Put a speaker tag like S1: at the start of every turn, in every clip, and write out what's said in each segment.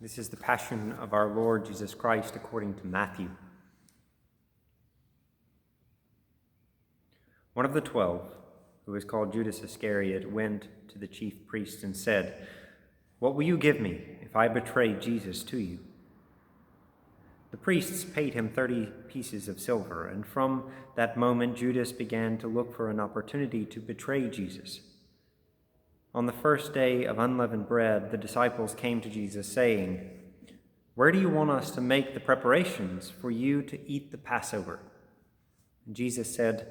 S1: This is the Passion of our Lord Jesus Christ according to Matthew. One of the 12, who was called Judas Iscariot, went to the chief priests and said, "What will you give me if I betray Jesus to you?" The priests paid him 30 pieces of silver, and from that moment Judas began to look for an opportunity to betray Jesus. On the first day of unleavened bread, the disciples came to Jesus, saying, "Where do you want us to make the preparations for you to eat the Passover?" And Jesus said,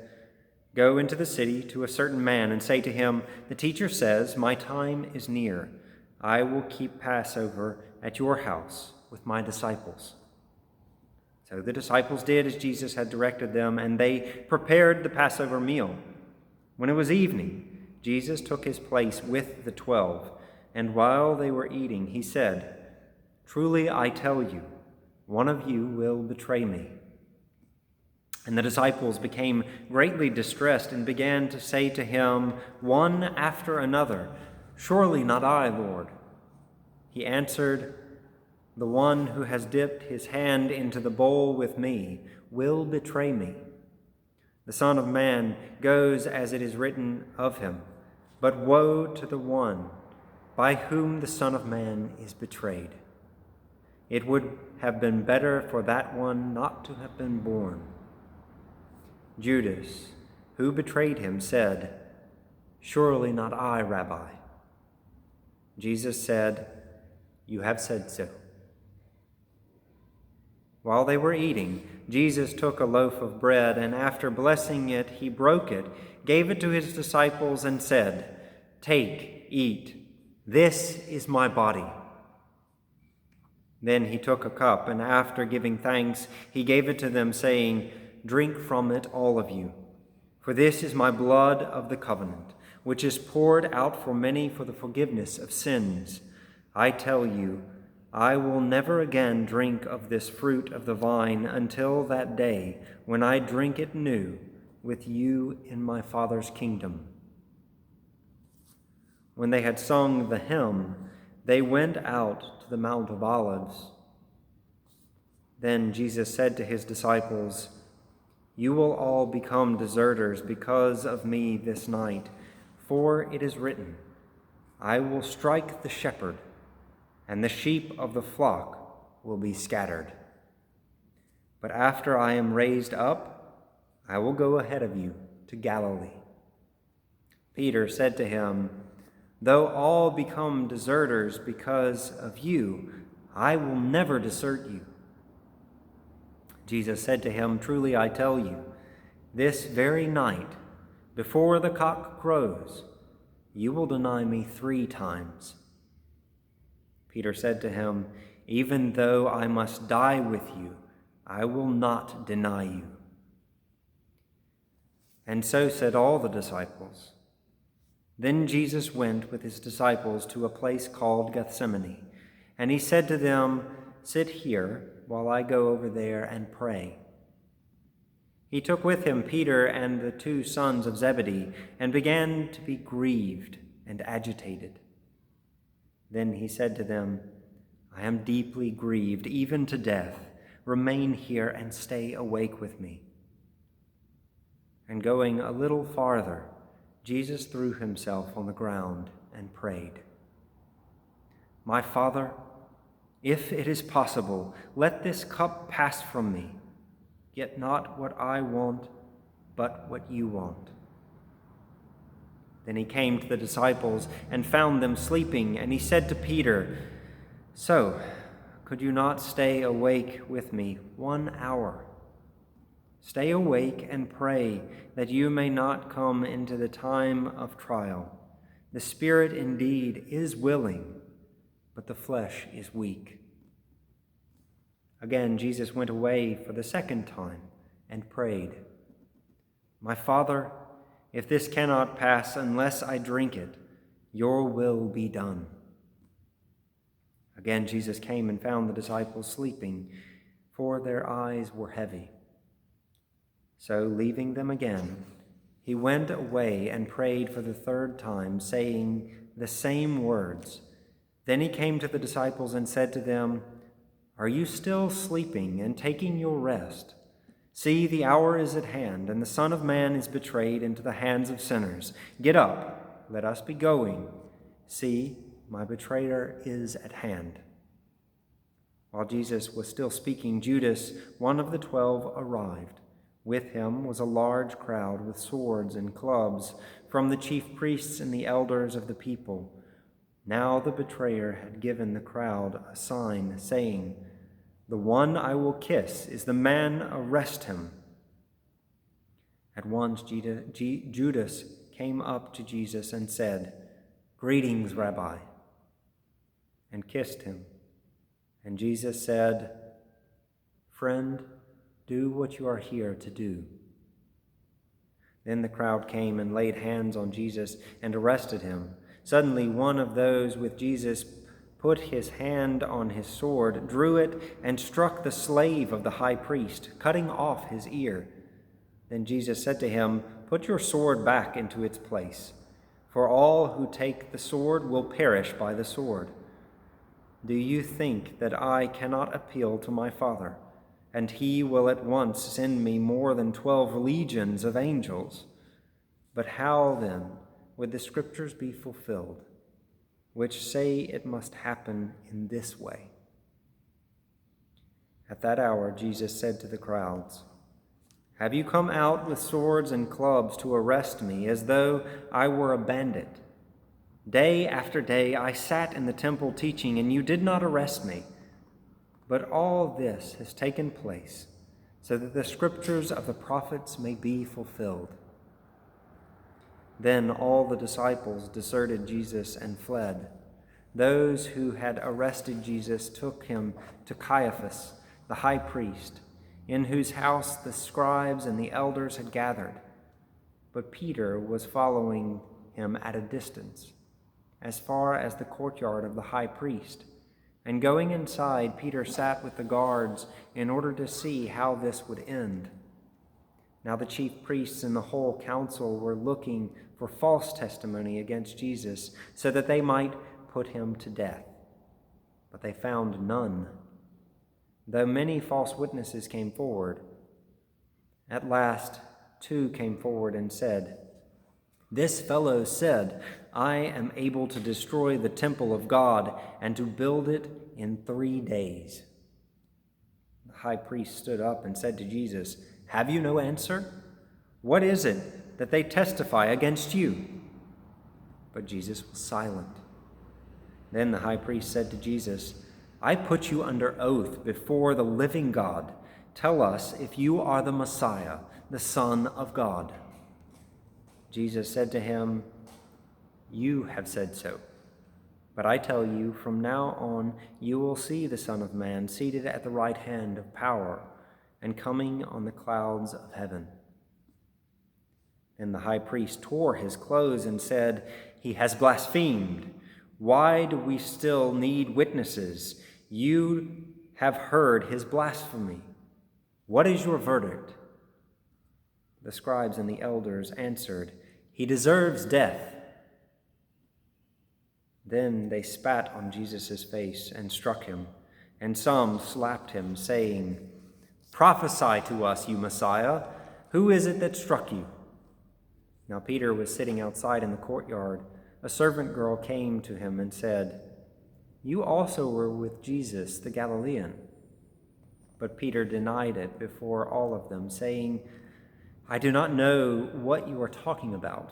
S1: "Go into the city to a certain man and say to him, 'The teacher says, my time is near. I will keep Passover at your house with my disciples.'" So the disciples did as Jesus had directed them, and they prepared the Passover meal. When it was evening, Jesus took his place with the 12, and while they were eating, he said, "Truly I tell you, one of you will betray me." And the disciples became greatly distressed and began to say to him, one after another, "Surely not I, Lord." He answered, "The one who has dipped his hand into the bowl with me will betray me. The Son of Man goes as it is written of him, but woe to the one by whom the Son of Man is betrayed. It would have been better for that one not to have been born." Judas, who betrayed him, said, "Surely not I, Rabbi." Jesus said, "You have said so." While they were eating, Jesus took a loaf of bread, and after blessing it, he broke it, gave it to his disciples, and said, "Take, eat. This is my body." Then he took a cup, and after giving thanks, he gave it to them, saying, "Drink from it, all of you, for this is my blood of the covenant, which is poured out for many for the forgiveness of sins. I tell you, I will never again drink of this fruit of the vine until that day when I drink it new with you in my Father's kingdom." When they had sung the hymn, they went out to the Mount of Olives. Then Jesus said to his disciples, "You will all become deserters because of me this night, for it is written, 'I will strike the shepherd, and the sheep of the flock will be scattered.' But after I am raised up, I will go ahead of you to Galilee." Peter said to him, "Though all become deserters because of you, I will never desert you." Jesus said to him, "Truly I tell you, this very night, before the cock crows, you will deny me 3 times. Peter said to him, "Even though I must die with you, I will not deny you." And so said all the disciples. Then Jesus went with his disciples to a place called Gethsemane, and he said to them, "Sit here while I go over there and pray." He took with him Peter and the 2 sons of Zebedee and began to be grieved and agitated. Then he said to them, "I am deeply grieved, even to death. Remain here and stay awake with me." And going a little farther, Jesus threw himself on the ground and prayed, "My Father, if it is possible, let this cup pass from me, yet not what I want, but what you want." Then he came to the disciples and found them sleeping, and he said to Peter, "So, could you not stay awake with me 1 hour? Stay awake and pray that you may not come into the time of trial. The spirit indeed is willing, but the flesh is weak." Again, Jesus went away for the 2nd time and prayed, "My Father, if this cannot pass unless I drink it, your will be done." Again, Jesus came and found the disciples sleeping, for their eyes were heavy. So, leaving them again, he went away and prayed for the 3rd time, saying the same words. Then he came to the disciples and said to them, "Are you still sleeping and taking your rest? See, the hour is at hand, and the Son of Man is betrayed into the hands of sinners. Get up, let us be going. See, my betrayer is at hand." While Jesus was still speaking, Judas, one of the 12, arrived. With him was a large crowd with swords and clubs from the chief priests and the elders of the people. Now the betrayer had given the crowd a sign, saying, "The one I will kiss is the man, arrest him." At once Judas came up to Jesus and said, "Greetings, Rabbi," and kissed him. And Jesus said, "Friend, do what you are here to do." Then the crowd came and laid hands on Jesus and arrested him. Suddenly one of those with Jesus put his hand on his sword, drew it, and struck the slave of the high priest, cutting off his ear. Then Jesus said to him, "Put your sword back into its place, for all who take the sword will perish by the sword. Do you think that I cannot appeal to my Father, and he will at once send me more than 12 legions of angels? But how then would the scriptures be fulfilled, which say it must happen in this way?" At that hour Jesus said to the crowds, "Have you come out with swords and clubs to arrest me as though I were a bandit? Day after day I sat in the temple teaching, and you did not arrest me. But all this has taken place so that the scriptures of the prophets may be fulfilled." Then all the disciples deserted Jesus and fled. Those who had arrested Jesus took him to Caiaphas, the high priest, in whose house the scribes and the elders had gathered. But Peter was following him at a distance, as far as the courtyard of the high priest. And going inside, Peter sat with the guards in order to see how this would end. Now the chief priests and the whole council were looking for false testimony against Jesus, so that they might put him to death. But they found none, though many false witnesses came forward. At last 2 came forward and said, "This fellow said, 'I am able to destroy the temple of God and to build it in 3 days.'" The high priest stood up and said to Jesus, "Have you no answer? What is it that they testify against you?" But Jesus was silent. Then the high priest said to Jesus, "I put you under oath before the living God. Tell us if you are the Messiah, the Son of God." Jesus said to him, "You have said so. But I tell you, from now on you will see the Son of Man seated at the right hand of power and coming on the clouds of heaven." Then the high priest tore his clothes and said, "He has blasphemed. Why do we still need witnesses? You have heard his blasphemy. What is your verdict?" The scribes and the elders answered, "He deserves death." Then they spat on Jesus' face and struck him, and some slapped him, saying, "Prophesy to us, you Messiah. Who is it that struck you?" Now Peter was sitting outside in the courtyard. A servant girl came to him and said, "You also were with Jesus the Galilean." But Peter denied it before all of them, saying, "I do not know what you are talking about."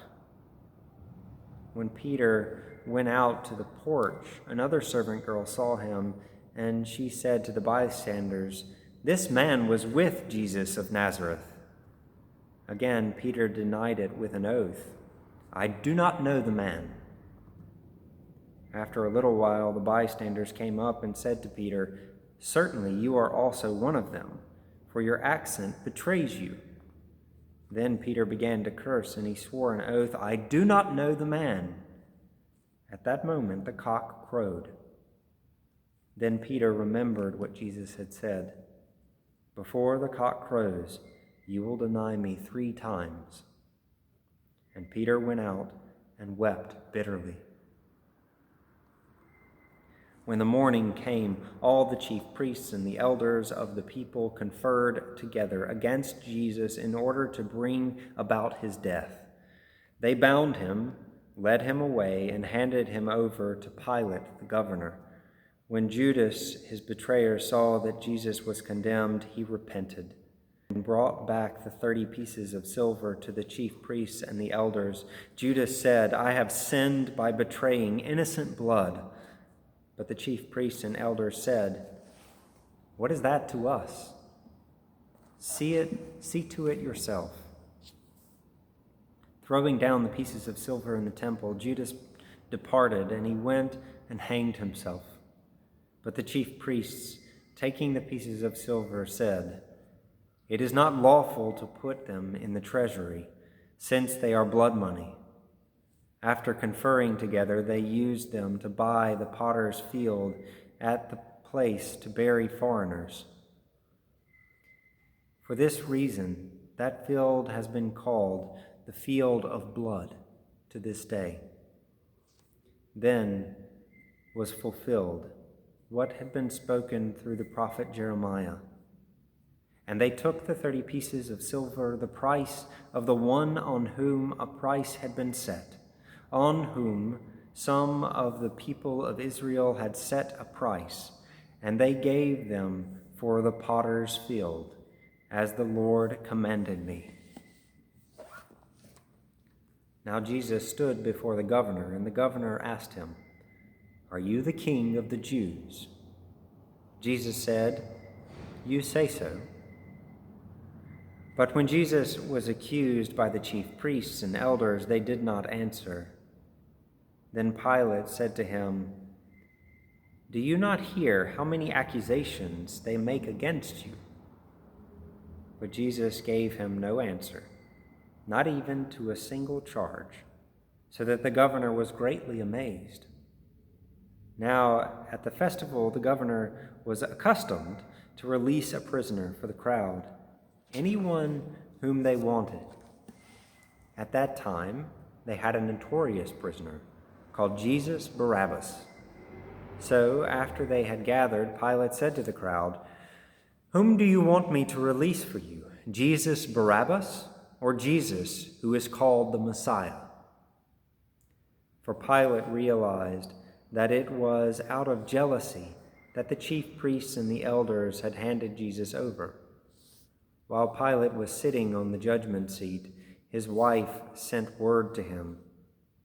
S1: When Peter went out to the porch, another servant girl saw him, and she said to the bystanders, "This man was with Jesus of Nazareth." Again, Peter denied it with an oath, "I do not know the man." After a little while, the bystanders came up and said to Peter, "Certainly you are also one of them, for your accent betrays you." Then Peter began to curse, and he swore an oath, "I do not know the man." At that moment, the cock crowed. Then Peter remembered what Jesus had said, "Before the cock crows, you will deny me 3 times." And Peter went out and wept bitterly. When the morning came, all the chief priests and the elders of the people conferred together against Jesus in order to bring about his death. They bound him, led him away, and handed him over to Pilate, the governor. When Judas, his betrayer, saw that Jesus was condemned, he repented and brought back the 30 pieces of silver to the chief priests and the elders. Judas said, "I have sinned by betraying innocent blood." But the chief priests and elders said, "What is that to us? See to it yourself." Throwing down the pieces of silver in the temple, Judas departed, and he went and hanged himself. But the chief priests, taking the pieces of silver, said, "It is not lawful to put them in the treasury, since they are blood money." After conferring together, they used them to buy the potter's field at the place to bury foreigners. For this reason, that field has been called the field of blood to this day. Then was fulfilled what had been spoken through the prophet Jeremiah. And they took the 30 pieces of silver, the price of the one on whom a price had been set, on whom some of the people of Israel had set a price, and they gave them for the potter's field, as the Lord commanded me. Now Jesus stood before the governor, and the governor asked him, "Are you the king of the Jews?" Jesus said, "You say so." But when Jesus was accused by the chief priests and elders, they did not answer. Then Pilate said to him, "Do you not hear how many accusations they make against you?" But Jesus gave him no answer, not even to a single charge, so that the governor was greatly amazed. Now, at the festival, the governor was accustomed to release a prisoner for the crowd, anyone whom they wanted. At that time, they had a notorious prisoner called Jesus Barabbas. So, after they had gathered, Pilate said to the crowd, "Whom do you want me to release for you, Jesus Barabbas or Jesus, who is called the Messiah?" For Pilate realized that it was out of jealousy that the chief priests and the elders had handed Jesus over. While Pilate was sitting on the judgment seat, his wife sent word to him,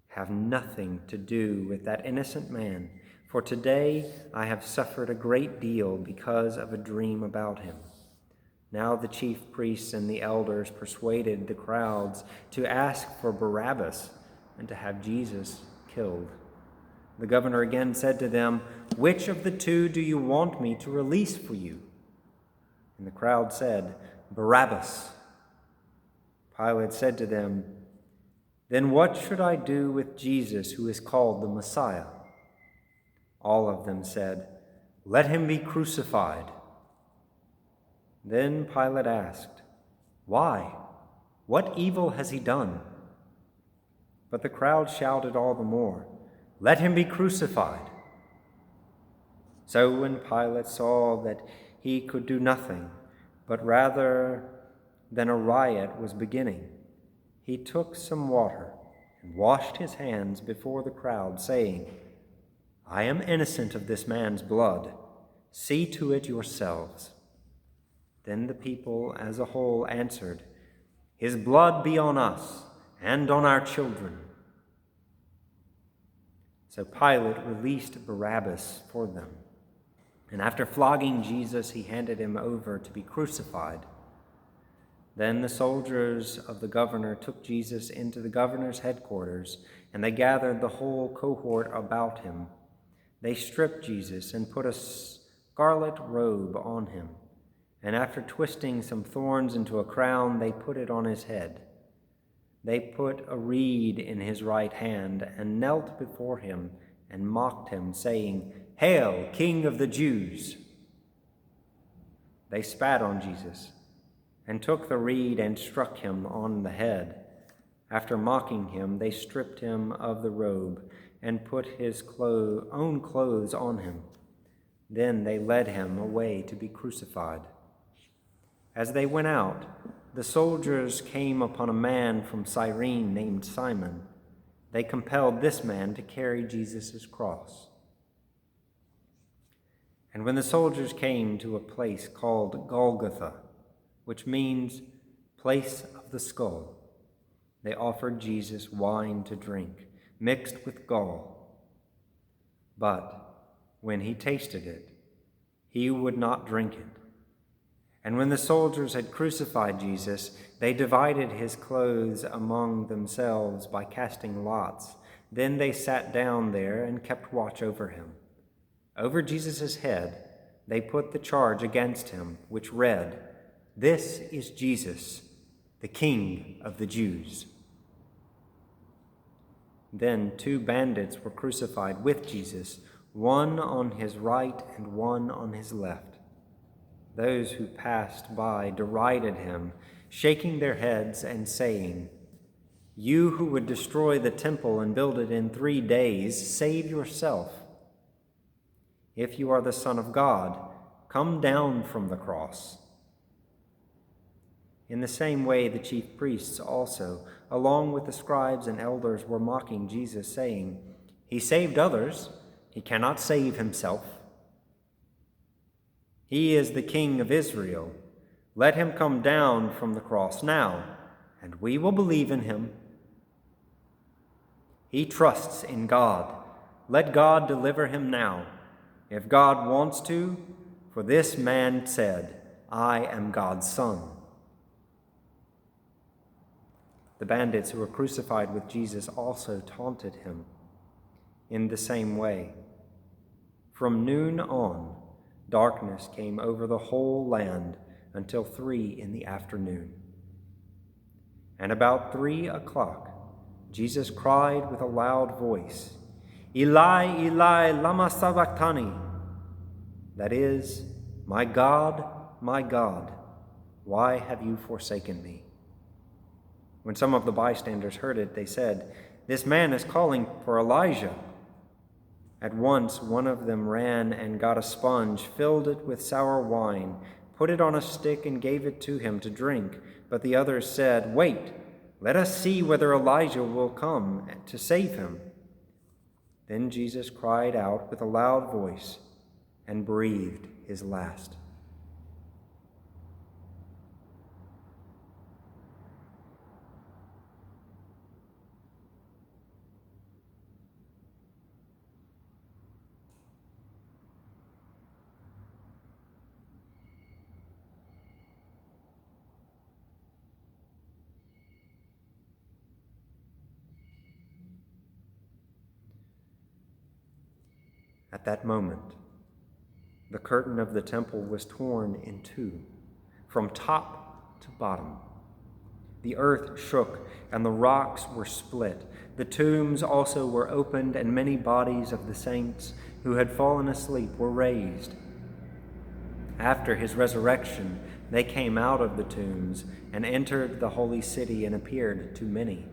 S1: "Have nothing to do with that innocent man, for today I have suffered a great deal because of a dream about him." Now the chief priests and the elders persuaded the crowds to ask for Barabbas and to have Jesus killed. The governor again said to them, "Which of the two do you want me to release for you?" And the crowd said, "Barabbas." Pilate said to them, "Then what should I do with Jesus, who is called the Messiah?" All of them said, "Let him be crucified." Then Pilate asked, "Why? What evil has he done?" But the crowd shouted all the more, "Let him be crucified." So when Pilate saw that he could do nothing, but rather than a riot was beginning, he took some water and washed his hands before the crowd, saying, "I am innocent of this man's blood. See to it yourselves." Then the people as a whole answered, "His blood be on us and on our children." So Pilate released Barabbas for them, and after flogging Jesus, he handed him over to be crucified. Then the soldiers of the governor took Jesus into the governor's headquarters, and they gathered the whole cohort about him. They stripped Jesus and put a scarlet robe on him, and after twisting some thorns into a crown, they put it on his head. They put a reed in his right hand and knelt before him and mocked him, saying, "Hail, King of the Jews!" They spat on Jesus and took the reed and struck him on the head. After mocking him, they stripped him of the robe and put his own clothes on him. Then they led him away to be crucified. As they went out, the soldiers came upon a man from Cyrene named Simon. They compelled this man to carry Jesus' cross. And when the soldiers came to a place called Golgotha, which means place of the skull, they offered Jesus wine to drink, mixed with gall. But when he tasted it, he would not drink it. And when the soldiers had crucified Jesus, they divided his clothes among themselves by casting lots. Then they sat down there and kept watch over him. Over Jesus' head they put the charge against him, which read, "This is Jesus, the King of the Jews." Then 2 bandits were crucified with Jesus, one on his right and one on his left. Those who passed by derided him, shaking their heads and saying, "You who would destroy the temple and build it in 3 days, save yourself. If you are the Son of God, come down from the cross." In the same way, the chief priests also, along with the scribes and elders, were mocking Jesus, saying, "He saved others, he cannot save himself. He is the King of Israel. Let him come down from the cross now, and we will believe in him. He trusts in God. Let God deliver him now, if God wants to, for this man said, 'I am God's son.'" The bandits who were crucified with Jesus also taunted him in the same way. From noon on, darkness came over the whole land until 3 in the afternoon. And about 3 o'clock, Jesus cried with a loud voice, "Eli, Eli, lama sabachthani?" That is, my God, why have you forsaken me?" When some of the bystanders heard it, they said, "This man is calling for Elijah." At once one of them ran and got a sponge, filled it with sour wine, put it on a stick, and gave it to him to drink. But the others said, "Wait, let us see whether Elijah will come to save him." Then Jesus cried out with a loud voice and breathed his last. At that moment, the curtain of the temple was torn in 2, from top to bottom. The earth shook, and the rocks were split. The tombs also were opened, and many bodies of the saints who had fallen asleep were raised. After his resurrection, they came out of the tombs and entered the holy city and appeared to many.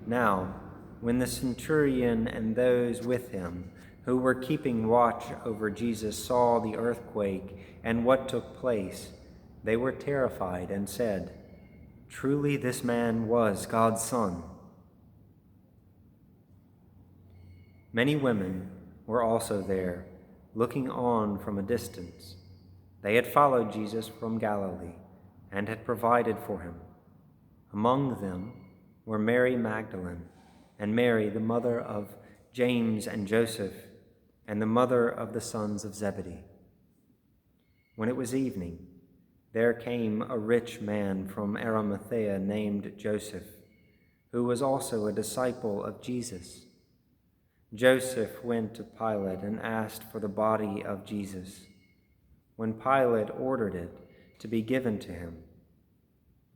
S1: Now, when the centurion and those with him who were keeping watch over Jesus saw the earthquake and what took place, they were terrified and said, "Truly this man was God's Son." Many women were also there, looking on from a distance. They had followed Jesus from Galilee and had provided for him. Among them were Mary Magdalene and Mary, the mother of James and Joseph, and the mother of the sons of Zebedee. When it was evening, there came a rich man from Arimathea named Joseph, who was also a disciple of Jesus. Joseph went to Pilate and asked for the body of Jesus. When Pilate ordered it to be given to him,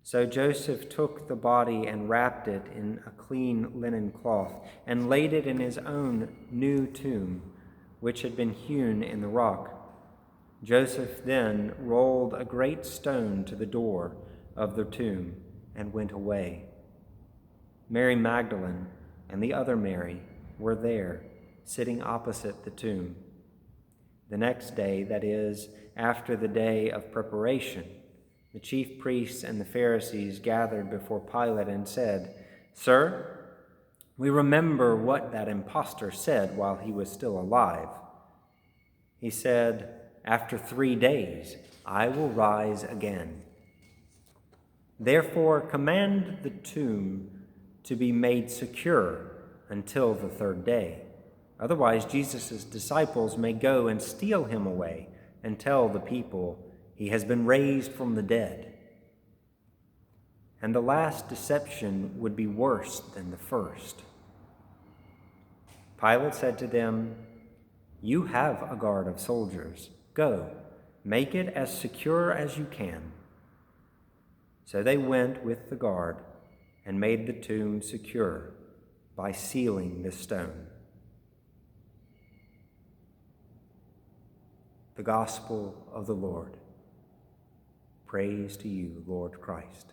S1: so Joseph took the body and wrapped it in a clean linen cloth and laid it in his own new tomb, which had been hewn in the rock. Joseph then rolled a great stone to the door of the tomb and went away. Mary Magdalene and the other Mary were there, sitting opposite the tomb. The next day, that is, after the day of preparation, the chief priests and the Pharisees gathered before Pilate and said, "Sir, we remember what that impostor said while he was still alive. He said, 'After 3 days, I will rise again.' Therefore, command the tomb to be made secure until the 3rd day. Otherwise, Jesus' disciples may go and steal him away and tell the people he has been raised from the dead. And the last deception would be worse than the first." Pilate said to them, "You have a guard of soldiers. Go, make it as secure as you can." So they went with the guard and made the tomb secure by sealing the stone. The Gospel of the Lord. Praise to you, Lord Christ.